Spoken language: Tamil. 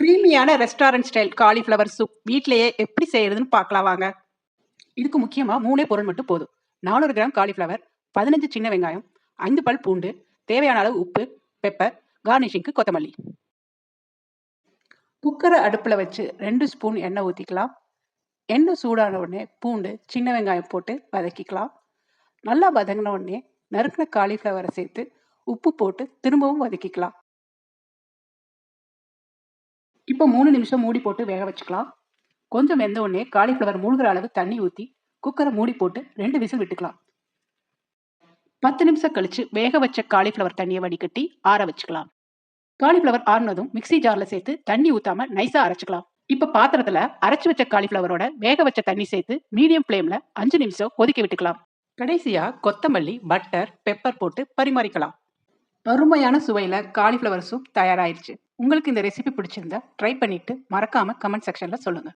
கிரீமியான ரெஸ்டாரண்ட் ஸ்டைல் காலிஃப்ளவர் சூப் வீட்லயே எப்படி செய்யறதுன்னு பார்க்கலாம் வாங்க. இதுக்கு முக்கியமா 3 பொருள் மட்டும் போதும். 400 கிராம் காலிஃப்ளவர், 15 சின்ன வெங்காயம், 5 பல் பூண்டு, தேவையான அளவு உப்பு, பெப்பர், கார்னிஷிங்க்கு கொத்தமல்லி. குக்கரை அடுப்புல வச்சு 2 ஸ்பூன் எண்ணெய் ஊத்திக்கலாம். எண்ணெய் சூடான உடனே பூண்டு, சின்ன வெங்காயம் போட்டு வதக்கிக்கலாம். நல்லா வதங்கின உடனே நறுக்கின காலிஃப்ளவரை சேர்த்து உப்பு போட்டு திரும்பவும் வதக்கிக்கலாம். இப்போ 3 நிமிஷம் மூடி போட்டு வேக வச்சுக்கலாம். கொஞ்சம் வெந்த உடனே காலிஃப்ளவர் மூழ்கிற அளவு தண்ணி ஊற்றி குக்கரை மூடி போட்டு 2 விசில் விட்டுக்கலாம். 10 நிமிஷம் கழிச்சு வேக வச்ச காலிஃப்ளவர் தண்ணியை வடிகட்டி ஆற வச்சுக்கலாம். காலிஃப்ளவர் ஆறுனதும் மிக்ஸி ஜார்ல சேர்த்து தண்ணி ஊத்தாம நைஸா அரைச்சுக்கலாம். இப்ப பாத்திரத்துல அரைச்சு வச்ச காலிஃப்ளவரோட வேக வச்ச தண்ணி சேர்த்து மீடியம் ஃப்ளேம்ல 5 நிமிஷம் கொதிக்க விட்டுக்கலாம். கடைசியா கொத்தமல்லி, பட்டர், பெப்பர் போட்டு பரிமாறிக்கலாம். அருமையான சுவையில காலிஃப்ளவர் சூப் தயாராயிருச்சு. உங்களுக்கு இந்த ரெசிபி பிடிச்சிருந்தா ட்ரை பண்ணிட்டு மறக்காம கமெண்ட் செக்ஷன்ல சொல்லுங்க.